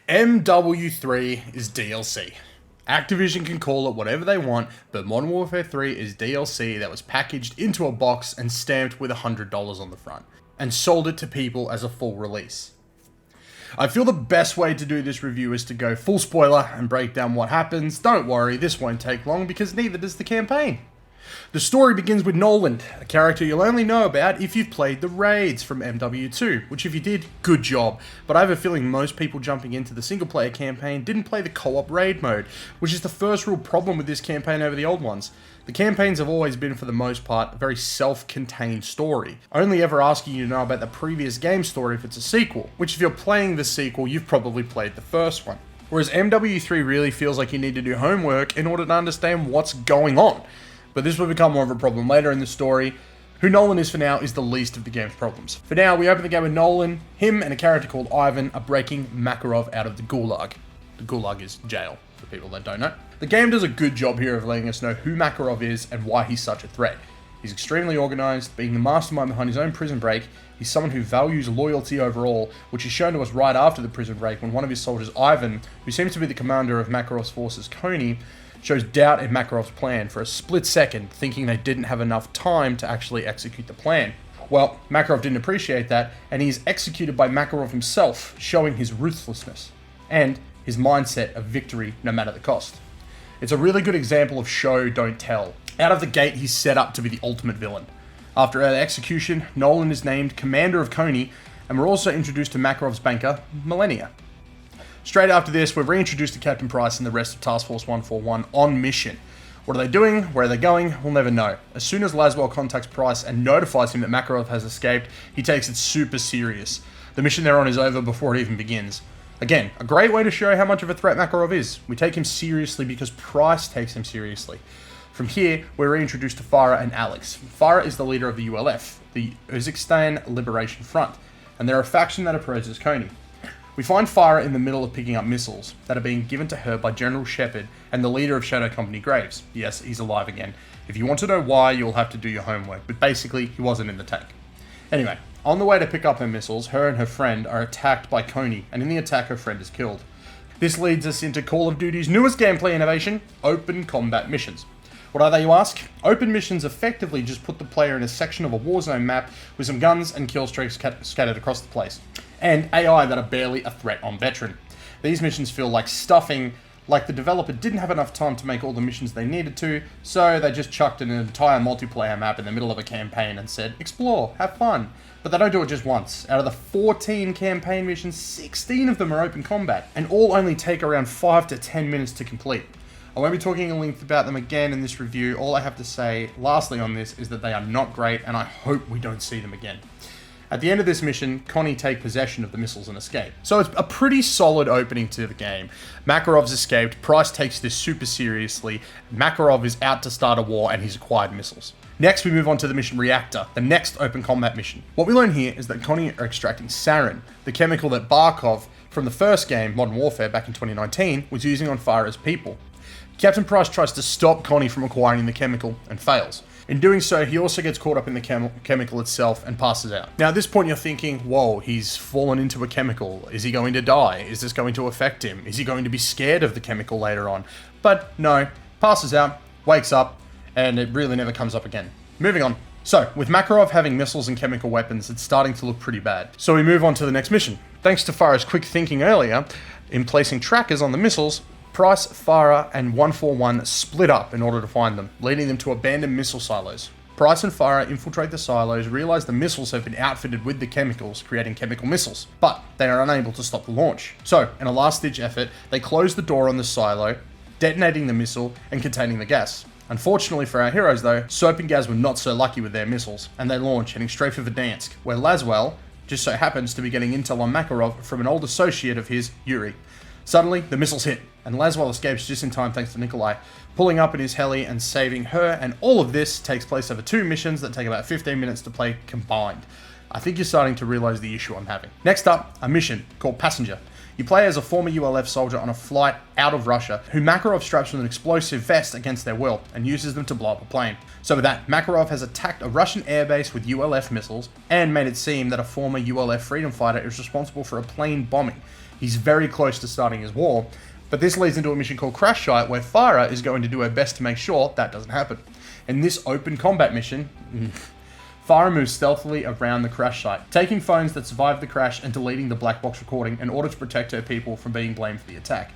MW3 is DLC. Activision can call it whatever they want, but Modern Warfare 3 is DLC that was packaged into a box and stamped with $100 on the front, and sold it to people as a full release. I feel the best way to do this review is to go full spoiler and break down what happens. Don't worry, this won't take long because neither does the campaign. The story begins with Nolan, a character you'll only know about if you've played the raids from MW2, which if you did, good job. But I have a feeling most people jumping into the single player campaign didn't play the co-op raid mode, which is the first real problem with this campaign over the old ones. The campaigns have always been, for the most part, a very self-contained story, only ever asking you to know about the previous game story if it's a sequel, which if you're playing the sequel, you've probably played the first one. Whereas MW3 really feels like you need to do homework in order to understand what's going on. But this will become more of a problem later in the story. Who Nolan is for now is the least of the game's problems. For now, we open the game with Nolan. Him and a character called Ivan are breaking Makarov out of the Gulag. The Gulag is jail, for people that don't know. The game does a good job here of letting us know who Makarov is and why he's such a threat. He's extremely organized, being the mastermind behind his own prison break. He's someone who values loyalty overall, which is shown to us right after the prison break when one of his soldiers, Ivan, who seems to be the commander of Makarov's forces, Kony, shows doubt in Makarov's plan for a split second, thinking they didn't have enough time to actually execute the plan. Well, Makarov didn't appreciate that, and he is executed by Makarov himself, showing his ruthlessness and his mindset of victory no matter the cost. It's a really good example of show, don't tell. Out of the gate, he's set up to be the ultimate villain. After an execution, Nolan is named commander of Kony, and we're also introduced to Makarov's banker, Millennia. Straight after this, we're reintroduced to Captain Price and the rest of Task Force 141 on mission. What are they doing? Where are they going? We'll never know. As soon as Laswell contacts Price and notifies him that Makarov has escaped, he takes it super serious. The mission they're on is over before it even begins. Again, a great way to show how much of a threat Makarov is. We take him seriously because Price takes him seriously. From here, we're reintroduced to Farah and Alex. Farah is the leader of the ULF, the Uzbekistan Liberation Front, and they're a faction that opposes Kony. We find Farah in the middle of picking up missiles that are being given to her by General Shepard and the leader of Shadow Company, Graves. Yes, he's alive again. If you want to know why, you'll have to do your homework, but basically, he wasn't in the tank. Anyway, on the way to pick up her missiles, her and her friend are attacked by Kony, and in the attack, her friend is killed. This leads us into Call of Duty's newest gameplay innovation, open combat missions. What are they, you ask? Open missions effectively just put the player in a section of a warzone map with some guns and kill streaks scattered across the place, and AI that are barely a threat on veteran. These missions feel like stuffing, like the developer didn't have enough time to make all the missions they needed to, so they just chucked an entire multiplayer map in the middle of a campaign and said, explore, have fun. But they don't do it just once. Out of the 14 campaign missions, 16 of them are open combat, and all only take around 5 to 10 minutes to complete. I won't be talking in length about them again in this review. All I have to say, lastly on this, is that they are not great, and I hope we don't see them again. At the end of this mission, Kony take possession of the missiles and escape. So it's a pretty solid opening to the game. Makarov's escaped, Price takes this super seriously, Makarov is out to start a war and he's acquired missiles. Next we move on to the mission Reactor, the next open combat mission. What we learn here is that Kony are extracting sarin, the chemical that Barkov, from the first game, Modern Warfare back in 2019, was using on Farah's people. Captain Price tries to stop Kony from acquiring the chemical and fails. In doing so, he also gets caught up in the chemical itself and passes out. Now at this point you're thinking, whoa, he's fallen into a chemical. Is he going to die? Is this going to affect him? Is he going to be scared of the chemical later on? But no, passes out, wakes up, and it really never comes up again. Moving on. So, with Makarov having missiles and chemical weapons, it's starting to look pretty bad. So we move on to the next mission. Thanks to Farah's quick thinking earlier, in placing trackers on the missiles, Price, Farah, and 141 split up in order to find them, leading them to abandoned missile silos. Price and Farah infiltrate the silos, realize the missiles have been outfitted with the chemicals, creating chemical missiles, but they are unable to stop the launch. So, in a last-ditch effort, they close the door on the silo, detonating the missile and containing the gas. Unfortunately for our heroes though, Soap and Gaz were not so lucky with their missiles, and they launch, heading straight for Verdansk, where Laswell just so happens to be getting intel on Makarov from an old associate of his, Yuri. Suddenly, the missiles hit, and Laswell escapes just in time thanks to Nikolai, pulling up in his heli and saving her, and all of this takes place over 2 missions that take about 15 minutes to play combined. I think you're starting to realize the issue I'm having. Next up, a mission called Passenger. You play as a former ULF soldier on a flight out of Russia, who Makarov straps with an explosive vest against their will, and uses them to blow up a plane. So with that, Makarov has attacked a Russian airbase with ULF missiles, and made it seem that a former ULF freedom fighter is responsible for a plane bombing. He's very close to starting his war, but this leads into a mission called Crash Site, where Farah is going to do her best to make sure that doesn't happen. In this open combat mission, Farah moves stealthily around the crash site, taking phones that survived the crash and deleting the black box recording in order to protect her people from being blamed for the attack.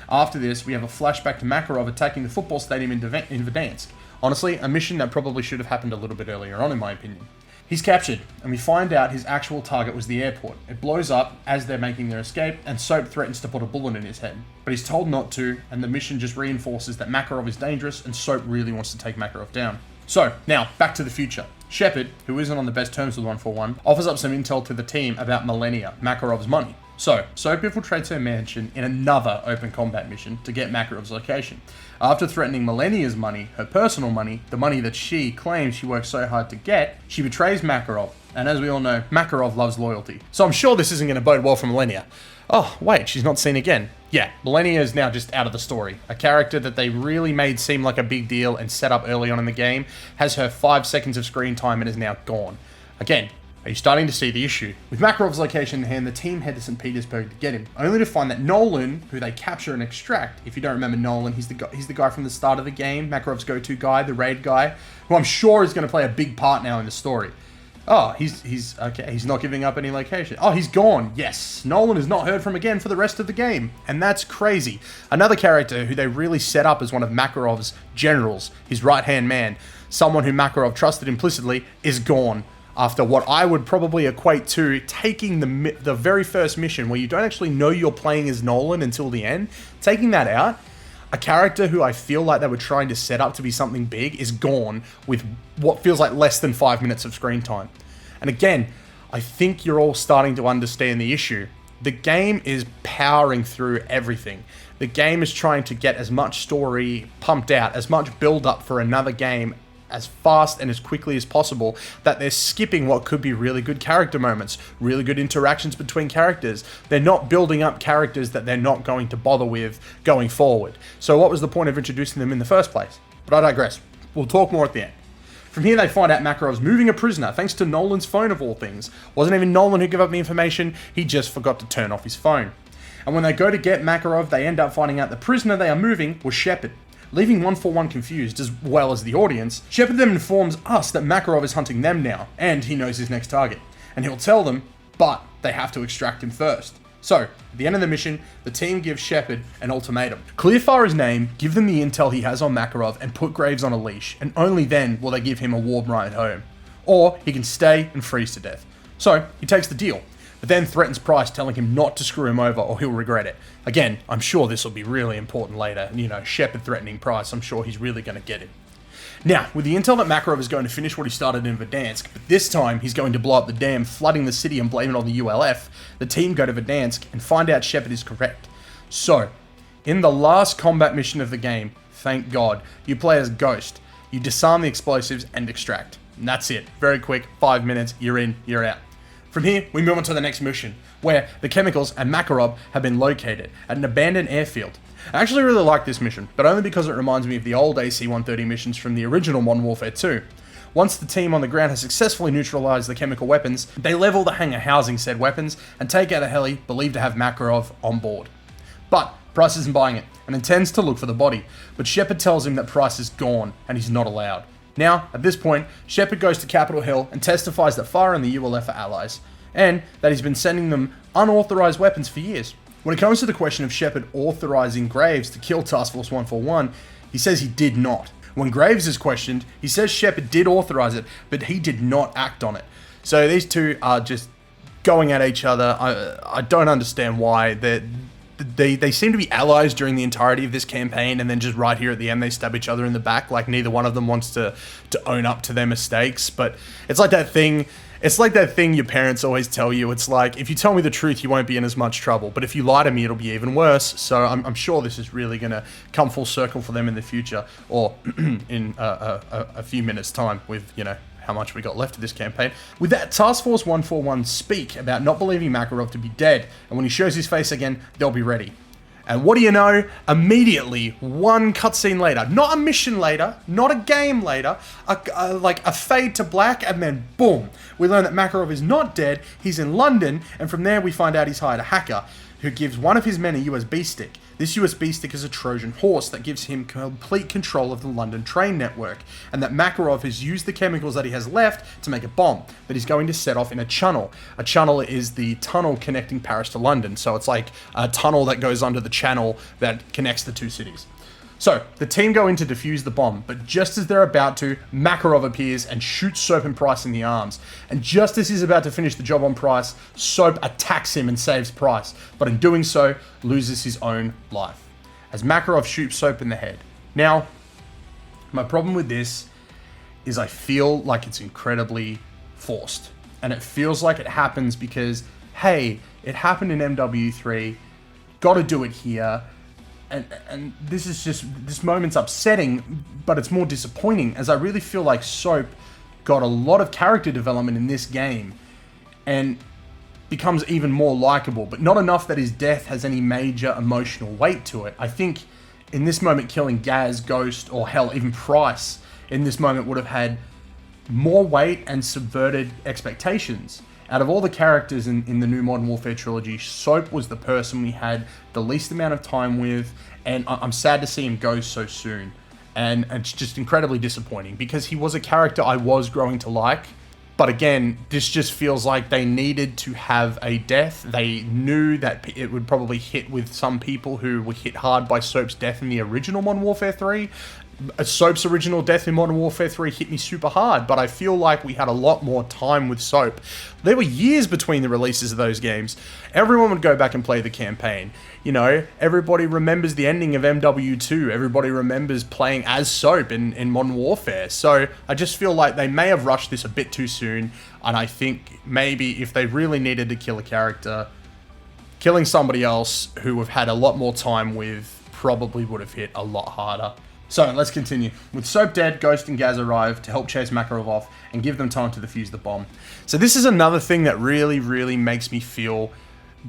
After this, we have a flashback to Makarov attacking the football stadium in Verdansk. Honestly, a mission that probably should have happened a little bit earlier on, in my opinion. He's captured, and we find out his actual target was the airport. It blows up as they're making their escape, and Soap threatens to put a bullet in his head. But he's told not to, and the mission just reinforces that Makarov is dangerous, and Soap really wants to take Makarov down. So, now, back to the future. Shepard, who isn't on the best terms with 141, offers up some intel to the team about Millennia, Makarov's money. So, Soap infiltrates her mansion in another open combat mission to get Makarov's location. After threatening Millennia's money, her personal money, the money that she claims she worked so hard to get, she betrays Makarov. And as we all know, Makarov loves loyalty. So I'm sure this isn't going to bode well for Millennia. Oh, wait, she's not seen again. Yeah, Millennia is now just out of the story. A character that they really made seem like a big deal and set up early on in the game has her 5 seconds of screen time and is now gone. Again, are you starting to see the issue? With Makarov's location in hand, the team head to St. Petersburg to get him, only to find that Nolan, who they capture and extract, if you don't remember Nolan, he's the guy from the start of the game, Makarov's go-to guy, the raid guy, who I'm sure is going to play a big part now in the story. Oh, he's okay, he's not giving up any location. Oh, he's gone. Yes, Nolan is not heard from again for the rest of the game. And that's crazy. Another character who they really set up as one of Makarov's generals, his right-hand man, someone who Makarov trusted implicitly, is gone. After what I would probably equate to taking the very first mission where you don't actually know you're playing as Nolan until the end, taking that out, a character who I feel like they were trying to set up to be something big is gone with what feels like less than 5 minutes of screen time. And again, I think you're all starting to understand the issue. The game is powering through everything. The game is trying to get as much story pumped out, as much build up for another game as fast and as quickly as possible, that they're skipping what could be really good character moments, really good interactions between characters. They're not building up characters that they're not going to bother with going forward. So what was the point of introducing them in the first place? But I digress. We'll talk more at the end. From here, they find out Makarov's moving a prisoner, thanks to Nolan's phone of all things. Wasn't even Nolan who gave up the information, he just forgot to turn off his phone. And when they go to get Makarov, they end up finding out the prisoner they are moving was Shepard. Leaving 141 confused, as well as the audience, Shepard then informs us that Makarov is hunting them now, and he knows his next target. And he'll tell them, but they have to extract him first. So, at the end of the mission, the team gives Shepard an ultimatum. Clear Farah's name, give them the intel he has on Makarov, and put Graves on a leash, and only then will they give him a warm ride home. Or, he can stay and freeze to death. So, he takes the deal, but then threatens Price, telling him not to screw him over or he'll regret it. Again, I'm sure this will be really important later. You know, Shepard threatening Price, I'm sure he's really going to get him. Now, with the intel that Makarov is going to finish what he started in Verdansk, but this time he's going to blow up the dam, flooding the city and blame it on the ULF, the team go to Verdansk and find out Shepard is correct. So, in the last combat mission of the game, thank God, you play as Ghost. You disarm the explosives and extract. And that's it. Very quick, 5 minutes, you're in, you're out. From here, we move on to the next mission, where the chemicals and Makarov have been located at an abandoned airfield. I actually really like this mission, but only because it reminds me of the old AC-130 missions from the original Modern Warfare 2. Once the team on the ground has successfully neutralized the chemical weapons, they level the hangar housing said weapons and take out a heli believed to have Makarov on board. But Price isn't buying it and intends to look for the body, but Shepard tells him that Price is gone and he's not allowed. Now, at this point, Shepard goes to Capitol Hill and testifies that Farah and the ULF are allies, and that he's been sending them unauthorized weapons for years. When it comes to the question of Shepard authorizing Graves to kill Task Force 141, he says he did not. When Graves is questioned, he says Shepard did authorize it, but he did not act on it. So these two are just going at each other. I don't understand why. They seem to be allies during the entirety of this campaign, and then just right here at the end they stab each other in the back, like neither one of them wants to own up to their mistakes. But it's like that thing your parents always tell you. It's like, if you tell me the truth, you won't be in as much trouble, but if you lie to me, it'll be even worse. So I'm sure this is really going to come full circle for them in the future, or in a few minutes time with, you know, how much we got left of this campaign. With that, Task Force 141 speak about not believing Makarov to be dead, and when he shows his face again, they'll be ready. And what do you know? Immediately, one cutscene later, not a mission later, not a game later, like a fade to black, and then boom, we learn that Makarov is not dead, he's in London, and from there we find out he's hired a hacker who gives one of his men a USB stick. This USB stick is a Trojan horse that gives him complete control of the London train network, and that Makarov has used the chemicals that he has left to make a bomb that he's going to set off in a channel. A channel is the tunnel connecting Paris to London, so it's like a tunnel that goes under the channel that connects the two cities. So, the team go in to defuse the bomb, but just as they're about to, Makarov appears and shoots Soap and Price in the arms. And just as he's about to finish the job on Price, Soap attacks him and saves Price, but in doing so, loses his own life, as Makarov shoots Soap in the head. Now, my problem with this is I feel like it's incredibly forced. And it feels like it happens because, hey, it happened in MW3, gotta do it here. And this moment's upsetting, but it's more disappointing, as I really feel like Soap got a lot of character development in this game and becomes even more likable, but not enough that his death has any major emotional weight to it. I think in this moment, killing Gaz, Ghost, or hell, even Price in this moment would have had more weight and subverted expectations. Out of all the characters in the new Modern Warfare trilogy, Soap was the person we had the least amount of time with, and I'm sad to see him go so soon. And it's just incredibly disappointing, because he was a character I was growing to like. But again, this just feels like they needed to have a death. They knew that it would probably hit with some people who were hit hard by Soap's death in the original Modern Warfare 3. Soap's original death in Modern Warfare 3 hit me super hard, but I feel like we had a lot more time with Soap. There were years between the releases of those games. Everyone would go back and play the campaign. You know, everybody remembers the ending of MW2. Everybody remembers playing as Soap in Modern Warfare. So I just feel like they may have rushed this a bit too soon, and I think maybe if they really needed to kill a character, killing somebody else who we've had a lot more time with probably would have hit a lot harder. So, let's continue. With Soap dead, Ghost and Gaz arrive to help chase Makarov off and give them time to defuse the bomb. So this is another thing that really, really makes me feel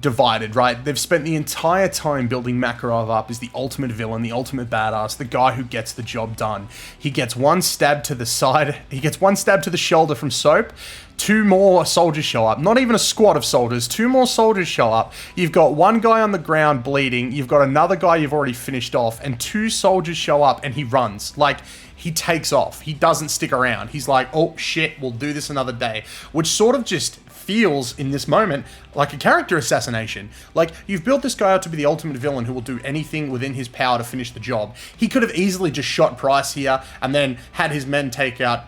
divided, right? They've spent the entire time building Makarov up as the ultimate villain, the ultimate badass, the guy who gets the job done. He gets one stab to the side, he gets one stab to the shoulder from Soap, 2 more soldiers show up. Not even a squad of soldiers, 2 more soldiers show up. You've got one guy on the ground bleeding, you've got another guy you've already finished off, and 2 soldiers show up and he runs. Like, he takes off. He doesn't stick around. He's like, oh shit, we'll do this another day. Which sort of just feels, in this moment, like a character assassination. Like, you've built this guy out to be the ultimate villain who will do anything within his power to finish the job. He could have easily just shot Price here and then had his men take out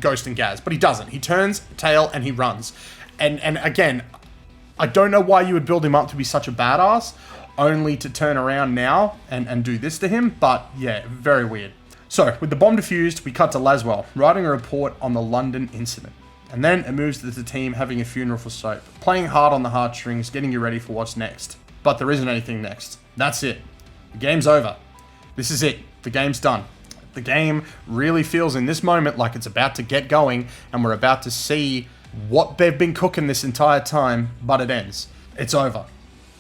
Ghost and Gaz, but he doesn't. He turns tail and he runs. And again, I don't know why you would build him up to be such a badass, only to turn around now and do this to him, but yeah, very weird. So, with the bomb defused, we cut to Laswell, writing a report on the London incident. And then it moves to the team having a funeral for Soap, playing hard on the heartstrings, getting you ready for what's next. But there isn't anything next. That's it. The game's over. This is it. The game's done. The game really feels in this moment like it's about to get going, and we're about to see what they've been cooking this entire time, but it ends. It's over.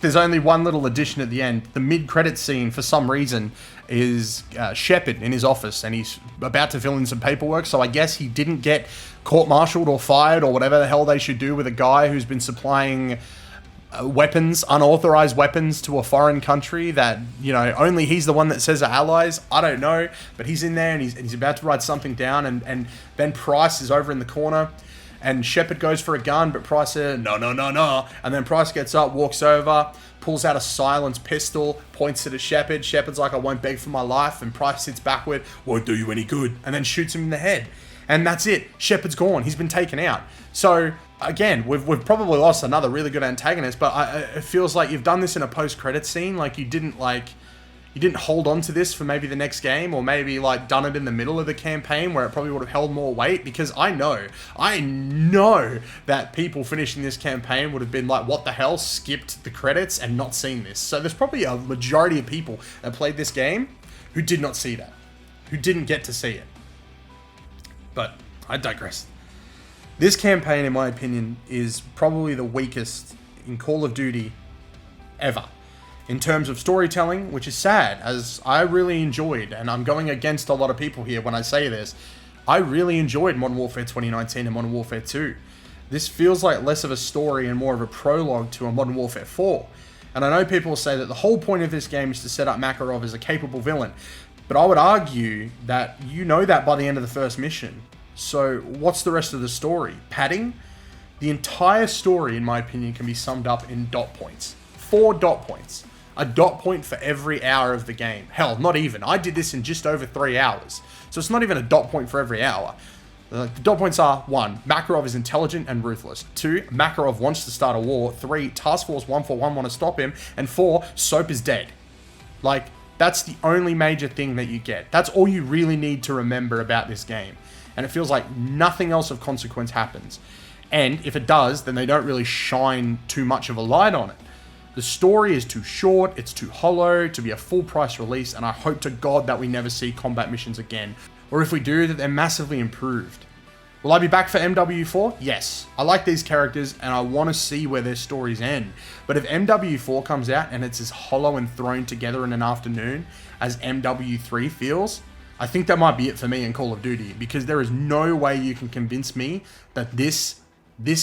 There's only one little addition at the end. The mid-credit scene, for some reason, is Shepard in his office, and he's about to fill in some paperwork, so I guess he didn't get court-martialed or fired or whatever the hell they should do with a guy who's been supplying weapons, unauthorized weapons, to a foreign country that, you know, only he's the one that says are allies. I don't know, but he's in there and he's about to write something down, and then Price is over in the corner. And Shepard goes for a gun, but Price said, no. And then Price gets up, walks over, pulls out a silenced pistol, points it at Shepard. Shepard's like, I won't beg for my life. And Price sits backward, won't do you any good. And then shoots him in the head. And that's it. Shepard's gone. He's been taken out. So, again, we've probably lost another really good antagonist, but it feels like you've done this in a post-credit scene. Like, you didn't hold on to this for maybe the next game, or maybe like done it in the middle of the campaign where it probably would have held more weight, because I know that people finishing this campaign would have been like, what the hell, skipped the credits and not seen this. So there's probably a majority of people that played this game who did not see that, who didn't get to see it. But I digress. This campaign, in my opinion, is probably the weakest in Call of Duty ever. In terms of storytelling, which is sad, as I really enjoyed, and I'm going against a lot of people here when I say this, I really enjoyed Modern Warfare 2019 and Modern Warfare 2. This feels like less of a story and more of a prologue to a Modern Warfare 4. And I know people will say that the whole point of this game is to set up Makarov as a capable villain, but I would argue that you know that by the end of the first mission. So what's the rest of the story? Padding? The entire story, in my opinion, can be summed up in dot points. 4 dot points. A dot point for every hour of the game. Hell, not even. I did this in just over 3 hours. So it's not even a dot point for every hour. The dot points are: 1. Makarov is intelligent and ruthless. 2. Makarov wants to start a war. 3. Task Force 141 want to stop him. And 4. Soap is dead. Like, that's the only major thing that you get. That's all you really need to remember about this game. And it feels like nothing else of consequence happens. And if it does, then they don't really shine too much of a light on it. The story is too short, it's too hollow to be a full price release, and I hope to God that we never see combat missions again. Or if we do, that they're massively improved. Will I be back for MW4? Yes. I like these characters and I want to see where their stories end. But if MW4 comes out and it's as hollow and thrown together in an afternoon as MW3 feels, I think that might be it for me in Call of Duty, because there is no way you can convince me that this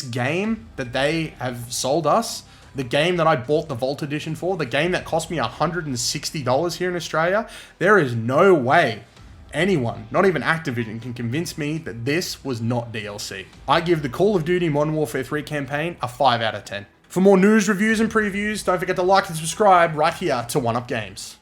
game that they have sold us, the game that I bought the Vault Edition for, the game that cost me $160 here in Australia, there is no way anyone, not even Activision, can convince me that this was not DLC. I give the Call of Duty Modern Warfare 3 campaign a 5 out of 10. For more news, reviews, and previews, don't forget to like and subscribe right here to 1UP Games.